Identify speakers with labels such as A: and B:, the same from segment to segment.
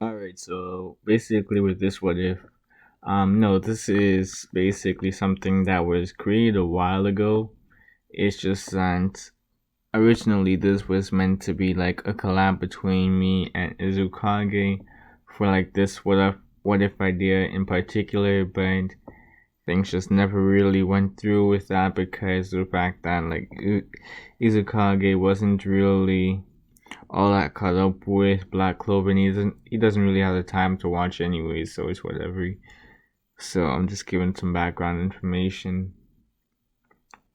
A: Alright, so basically with this what if, no, this is basically something that was created a while ago. It's just that originally this was meant to be like a collab between me and Izukage for like this what if idea in particular, but things just never really went through with that because of the fact that like Izukage wasn't really all that caught up with Black Clover, and he doesn't really have the time to watch anyways, so it's whatever. So I'm just giving some background information.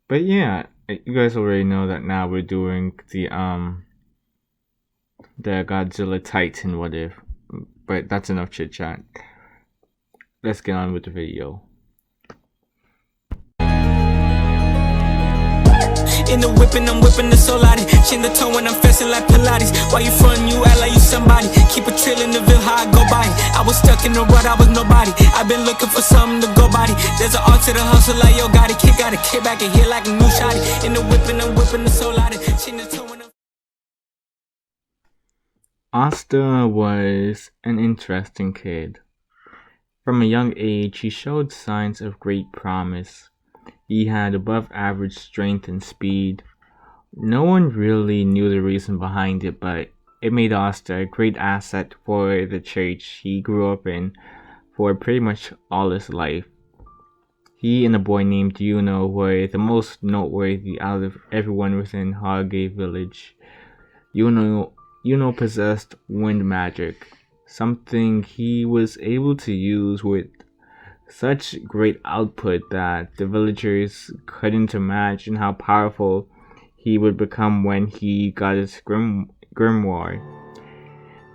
A: But yeah, you guys already know that now we're doing the Godzilla Titan what if. But that's enough chit chat. Let's get on with the video.
B: In the whipping, I'm whipping the soul out it. Chin the tone when I'm flexing like Pilates. Why you frontin', you act like you somebody. Keep a trail in the ville, how I go by it. I was stuck in the rut, I was nobody. I've been looking for something to go by it. There's an art to the hustle like yo, got it. Kick out a kick back and hit like a new shotty. In the whipping, I'm whipping the soul out it. Chin the tone when I'm
A: Asta was an interesting kid. From a young age, he showed signs of great promise. He had above average strength and speed. No one really knew the reason behind it, but it made Asta a great asset for the church he grew up in for pretty much all his life. He and a boy named Yuno were the most noteworthy out of everyone within Hage village. Yuno, Yuno possessed wind magic, something he was able to use with such great output that the villagers couldn't imagine how powerful he would become when he got his grimoire.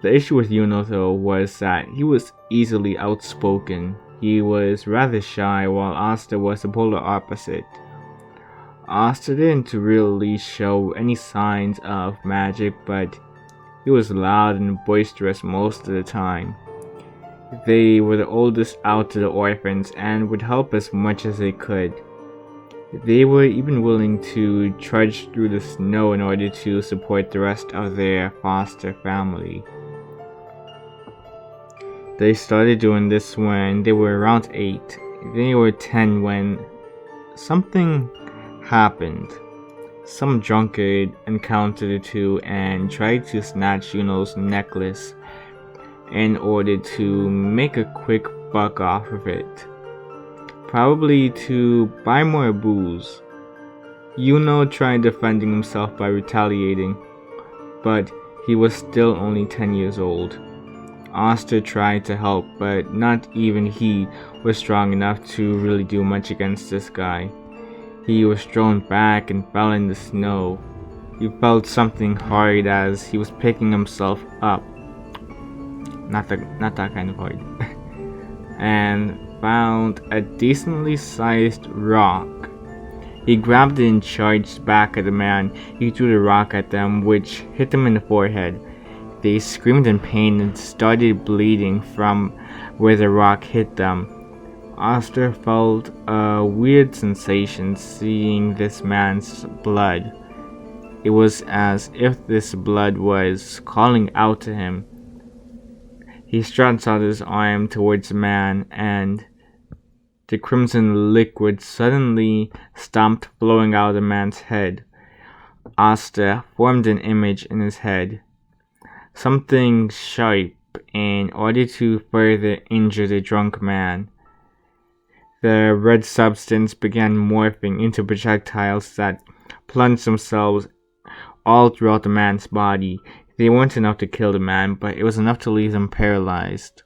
A: The issue with Yuno, though, was that he was easily outspoken. He was rather shy, while Asta was the polar opposite. Asta didn't really show any signs of magic, but he was loud and boisterous most of the time. They were the oldest out to the orphans and would help as much as they could. They were even willing to trudge through the snow in order to support the rest of their foster family. They started doing this when they were around 8. They were 10 when something happened. Some drunkard encountered the two and tried to snatch Yuno's necklace in order to make a quick buck off of it. Probably to buy more booze. Yuno tried defending himself by retaliating, but he was still only 10 years old. Asta tried to help, but not even he was strong enough to really do much against this guy. He was thrown back and fell in the snow. He felt something hard as he was picking himself up. Not that kind of hard. And found a decently sized rock. He grabbed it and charged back at the man. He threw the rock at them, which hit them in the forehead. They screamed in pain and started bleeding from where the rock hit them. Asta felt a weird sensation seeing this man's blood. It was as if this blood was calling out to him. He stretched out his arm towards the man, and the crimson liquid suddenly stopped flowing out of the man's head. Asta formed an image in his head. Something sharp in order to further injure the drunk man. The red substance began morphing into projectiles that plunged themselves all throughout the man's body. They weren't enough to kill the man, but it was enough to leave him paralyzed.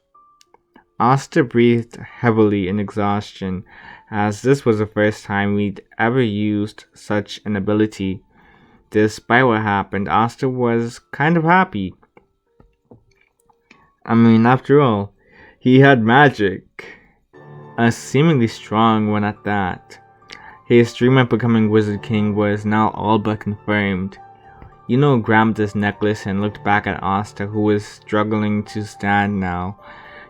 A: Asta breathed heavily in exhaustion, as this was the first time we'd ever used such an ability. Despite what happened, Asta was kind of happy. I mean, after all, he had magic. A seemingly strong one at that. His dream of becoming Wizard King was now all but confirmed. Yuno grabbed his necklace and looked back at Asta, who was struggling to stand now.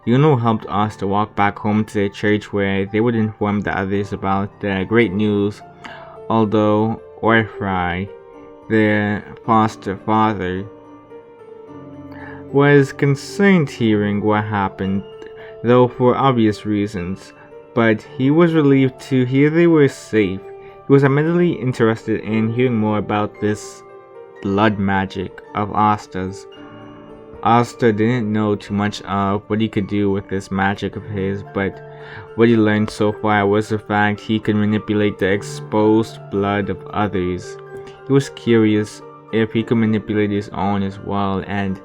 A: Yuno helped Asta walk back home to their church, where they would inform the others about the great news, although Orfrai, their foster father, was concerned hearing what happened, though for obvious reasons, but he was relieved to hear they were safe. He was admittedly interested in hearing more about this blood magic of Asta's. Asta didn't know too much of what he could do with this magic of his, but what he learned so far was the fact he could manipulate the exposed blood of others. He was curious if he could manipulate his own as well, and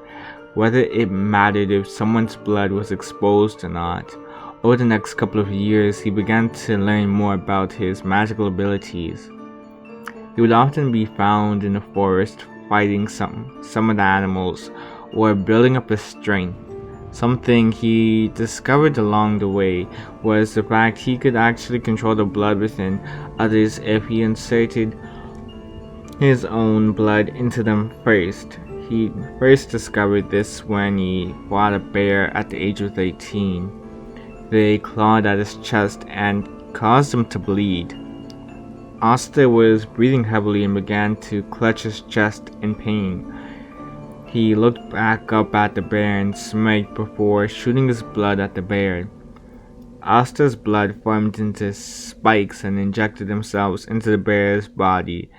A: whether it mattered if someone's blood was exposed or not. Over the next couple of years, he began to learn more about his magical abilities. He would often be found in the forest fighting some of the animals or building up his strength. Something he discovered along the way was the fact he could actually control the blood within others if he inserted his own blood into them first. He first discovered this when he fought a bear at the age of 18. They clawed at his chest and caused him to bleed. Asta was breathing heavily and began to clutch his chest in pain. He looked back up at the bear and smirked before shooting his blood at the bear. Asta's blood formed into spikes and injected themselves into the bear's body.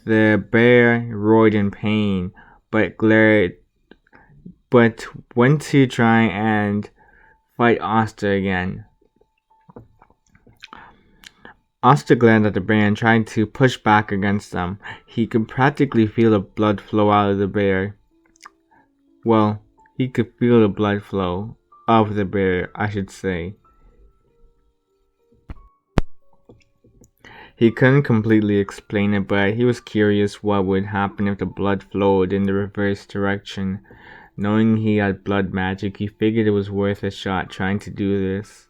A: The bear roared in pain, but went to try and fight Asta again. Asta glared at the bear and tried to push back against them. He could practically feel the blood flow out of the bear. Well, he could feel the blood flow of the bear, I should say. He couldn't completely explain it, but he was curious what would happen if the blood flowed in the reverse direction. Knowing he had blood magic, he figured it was worth a shot trying to do this.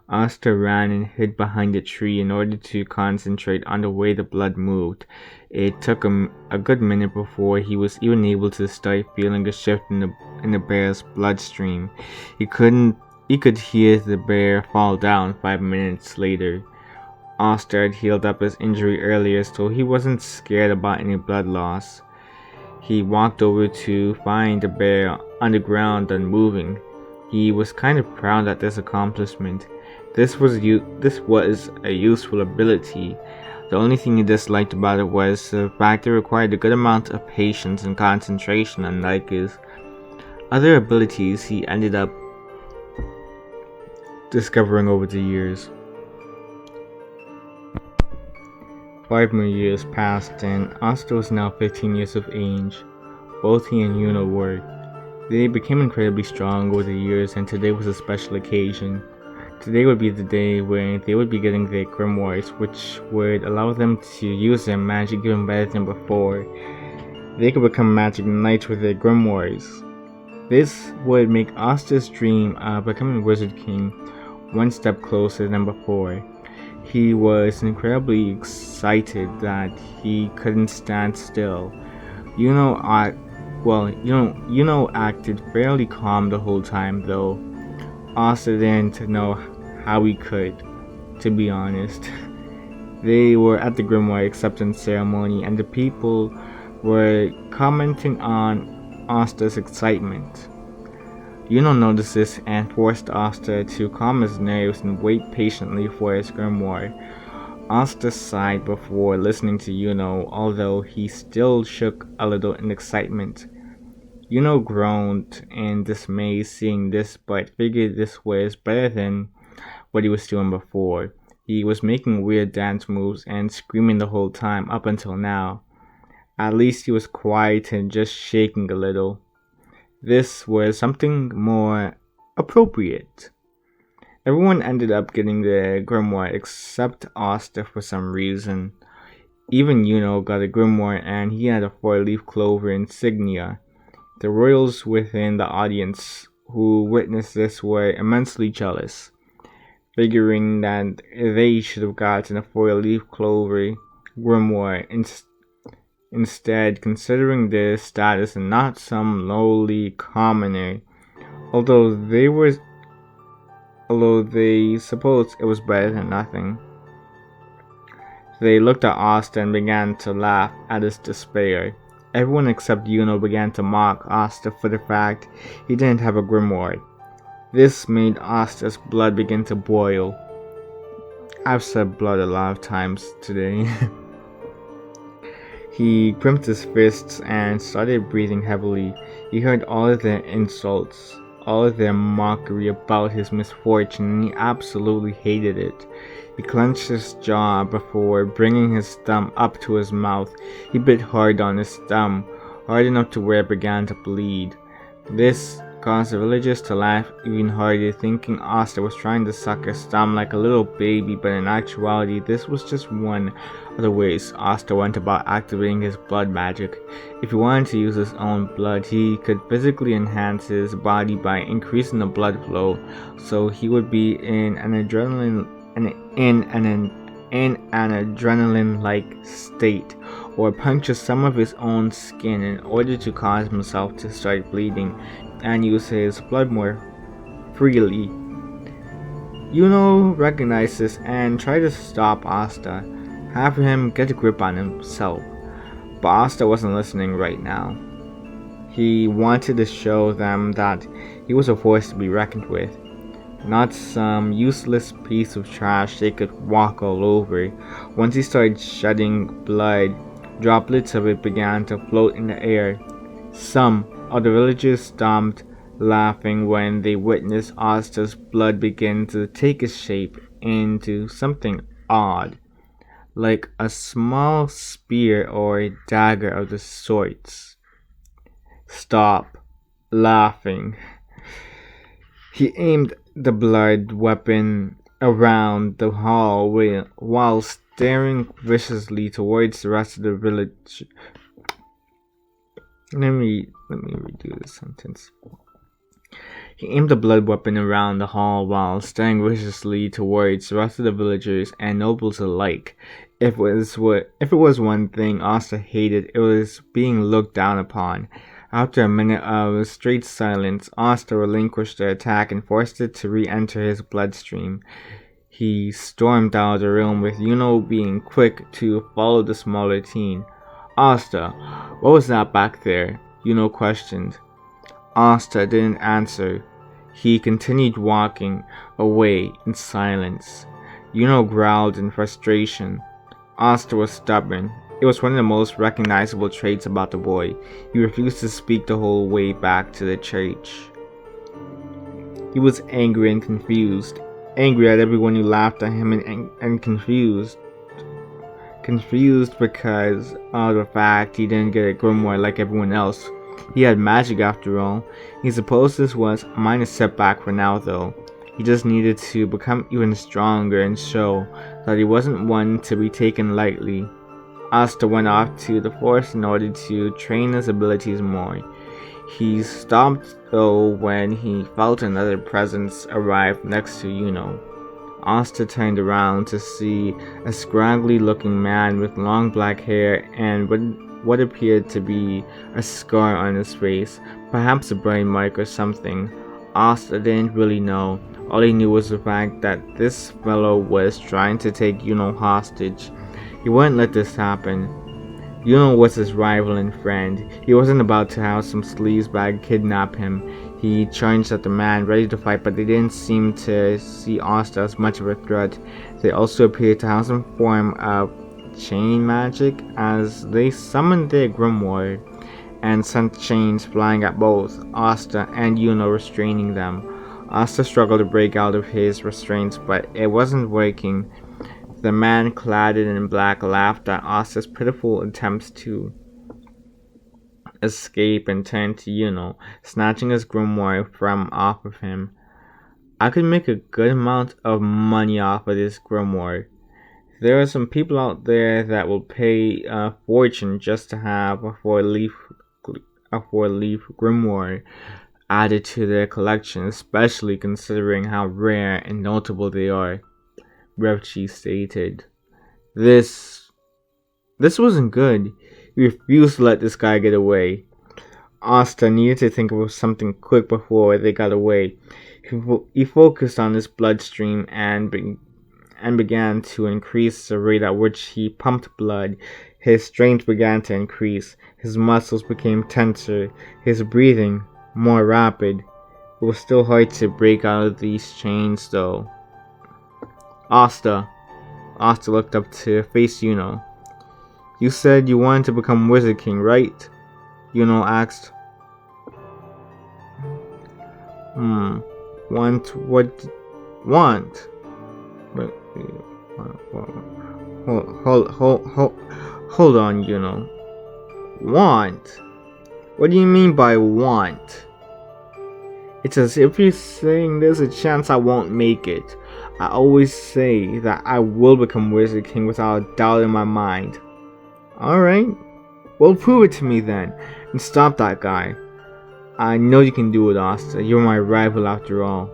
A: Asta ran and hid behind a tree in order to concentrate on the way the blood moved. It took him a good minute before he was even able to start feeling a shift in the bear's bloodstream. He could hear the bear fall down 5 minutes later. Asta had healed up his injury earlier, so he wasn't scared about any blood loss. He walked over to find the bear on the ground unmoving. He was kind of proud at this accomplishment. This was a useful ability. The only thing he disliked about it was the fact it required a good amount of patience and concentration, unlike his other abilities he ended up discovering over the years. 5 more years passed, and Asta was now 15 years of age. Both he and Yuno were. They became incredibly strong over the years, and today was a special occasion. Today would be the day where they would be getting their grimoires, which would allow them to use their magic even better than before. They could become magic knights with their grimoires. This would make Asta's dream of becoming Wizard King one step closer than before. He was incredibly excited that he couldn't stand still. Yuno acted fairly calm the whole time, though. Asta didn't know how he could, to be honest. They were at the Grimoire acceptance ceremony, and the people were commenting on Asta's excitement. Yuno noticed this and forced Asta to calm his nerves and wait patiently for his grimoire. Asta sighed before listening to Yuno, although he still shook a little in excitement. Yuno groaned in dismay seeing this, but figured this was better than what he was doing before. He was making weird dance moves and screaming the whole time up until now. At least he was quiet and just shaking a little. This was something more appropriate. Everyone ended up getting the grimoire except Asta for some reason. Even Yuno got a grimoire and he had a 4-leaf clover insignia. The royals within the audience who witnessed this were immensely jealous, figuring that they should have gotten a 4-leaf clover grimoire instead, considering their status and not some lowly commoner, although they supposed it was better than nothing. They looked at Asta and began to laugh at his despair. Everyone except Yuno began to mock Asta for the fact he didn't have a grimoire. This made Asta's blood begin to boil. I've said blood a lot of times today. He gripped his fists and started breathing heavily. He heard all of their insults, all of their mockery about his misfortune, and he absolutely hated it. He clenched his jaw before bringing his thumb up to his mouth. He bit hard on his thumb, hard enough to where it began to bleed. This caused the villagers to laugh even harder, thinking Asta was trying to suck his thumb like a little baby, but in actuality this was just one of the ways Asta went about activating his blood magic. If he wanted to use his own blood, he could physically enhance his body by increasing the blood flow, so he would be in an adrenaline-like state, or puncture some of his own skin in order to cause himself to start bleeding and use his blood more freely. Yuno recognized this and tried to stop Asta, have him get a grip on himself, but Asta wasn't listening right now. He wanted to show them that he was a force to be reckoned with, not some useless piece of trash they could walk all over. Once he started shedding blood, droplets of it began to float in the air. Some of the villagers stomped, laughing when they witnessed Asta's blood begin to take its shape into something odd, like a small spear or a dagger of the sorts. "Stop laughing." He aimed the blood weapon around the hall while staring viciously towards the rest of the village. Let me redo this sentence. He aimed the blood weapon around the hall while staring viciously towards the rest of the villagers and nobles alike. If it was one thing Asta hated, it was being looked down upon. After a minute of straight silence, Asta relinquished the attack and forced it to re-enter his bloodstream. He stormed out of the room, with Yuno being quick to follow the smaller teen. "Asta, what was that back there?" Yuno questioned. Asta didn't answer. He continued walking away in silence. Yuno growled in frustration. Asta was stubborn. It was one of the most recognizable traits about the boy. He refused to speak the whole way back to the church. He was angry and confused. Angry at everyone who laughed at him and confused. Confused because of the fact he didn't get a grimoire like everyone else. He had magic after all. He supposed this was a minor setback for now though. He just needed to become even stronger and show that he wasn't one to be taken lightly. Asta went off to the forest in order to train his abilities more. He stopped though when he felt another presence arrive next to Yuno. Asta turned around to see a scraggly looking man with long black hair and what appeared to be a scar on his face, perhaps a burn mark or something. Asta didn't really know. All he knew was the fact that this fellow was trying to take Yuno hostage. He wouldn't let this happen. Yuno was his rival and friend. He wasn't about to have some sleazebag kidnap him. He charged at the man, ready to fight, but they didn't seem to see Asta as much of a threat. They also appeared to have some form of chain magic, as they summoned their grimoire and sent chains flying at both Asta and Yuno, restraining them. Asta struggled to break out of his restraints, but it wasn't working. The man clad in black laughed at Asta's pitiful attempts to escape and turned to Yuno, snatching his grimoire from off of him. "I could make a good amount of money off of this grimoire. There are some people out there that will pay a fortune just to have a four-leaf grimoire added to their collection, especially considering how rare and notable they are," Revchi stated. This wasn't good. He refused to let this guy get away. Asta needed to think of something quick before they got away. He focused on his bloodstream and began to increase the rate at which he pumped blood. His strength began to increase, his muscles became tenser, his breathing more rapid. It was still hard to break out of these chains though. Asta. Asta looked up to face Yuno. You said you wanted to become Wizard King, right? Yuno asked. Want what? Want? But hold on, Yuno. Want? What do you mean by want? It's as if you're saying there's a chance I won't make it. I always say that I will become Wizard King without a doubt in my mind. Alright, well prove it to me then, and stop that guy. I know you can do it, Asta. You're my rival after all.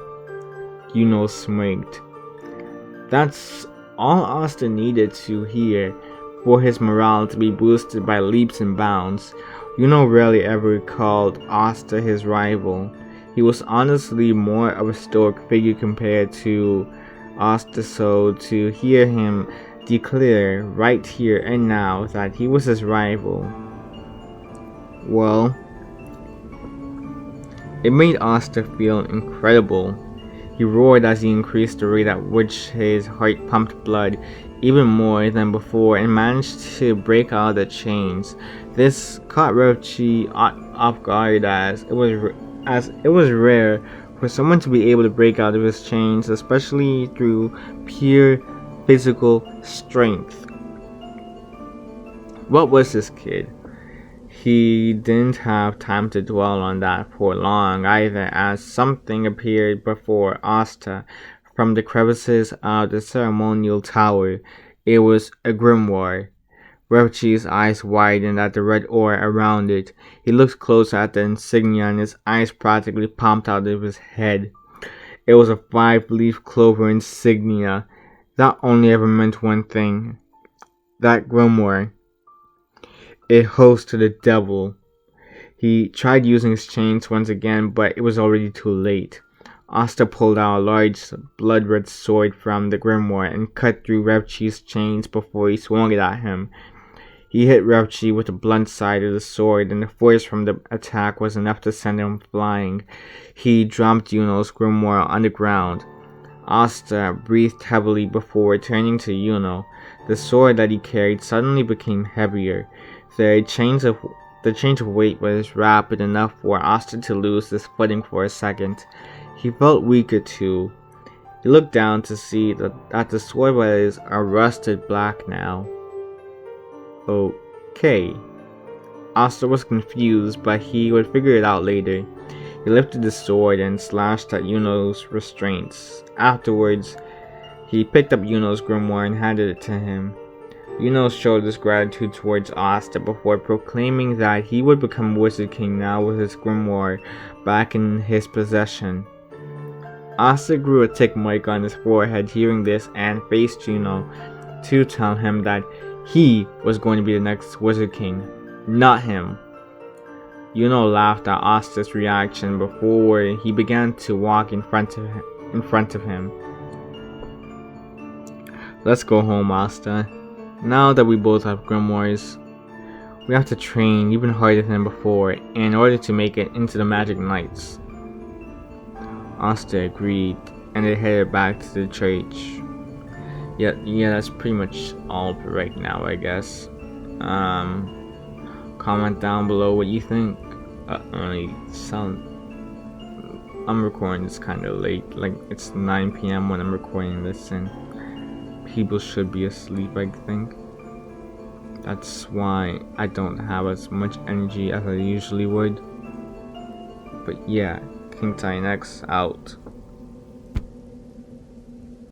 A: Yuno smirked. That's all Asta needed to hear for his morale to be boosted by leaps and bounds. Yuno rarely ever called Asta his rival. He was honestly more of a stoic figure compared to Asta, so to hear him declare right here and now that he was his rival, well, it made Asta feel incredible. He roared as he increased the rate at which his heart pumped blood even more than before and managed to break out of the chains. This caught Revchi off guard as it was rare for someone to be able to break out of his chains, especially through pure physical strength. What was this kid? He didn't have time to dwell on that for long either, as something appeared before Asta from the crevices of the ceremonial tower. It was a grimoire. Revchi's eyes widened at the red aura around it. He looked closer at the insignia and his eyes practically popped out of his head. It was a 5-leaf clover insignia. That only ever meant one thing. That grimoire. It hosted the devil. He tried using his chains once again, but it was already too late. Asta pulled out a large blood-red sword from the grimoire and cut through Revchi's chains before he swung it at him. He hit Revchi with the blunt side of the sword, and the force from the attack was enough to send him flying. He dropped Yuno's grimoire on the ground. Asta breathed heavily before turning to Yuno. The sword that he carried suddenly became heavier. The change of weight was rapid enough for Asta to lose his footing for a second. He felt weaker too. He looked down to see that the sword was a rusted black now. Okay. Asta was confused, but he would figure it out later. He lifted the sword and slashed at Yuno's restraints. Afterwards, he picked up Yuno's grimoire and handed it to him. Yuno showed his gratitude towards Asta before proclaiming that he would become Wizard King now with his grimoire back in his possession. Asta grew a tick mark on his forehead hearing this and faced Yuno to tell him that he was going to be the next Wizard King, not him. Yuno laughed at Asta's reaction before he began to walk in front of him. Let's go home, Asta. Now that we both have grimoires, we have to train even harder than before in order to make it into the Magic Knights. Asta agreed, and they headed back to the church. Yeah, that's pretty much all for right now, I guess. Comment down below what you think. I'm recording this kind of late, like it's 9 p.m. when I'm recording this, and people should be asleep, I think. That's why I don't have as much energy as I usually would. But yeah, King Titan X out.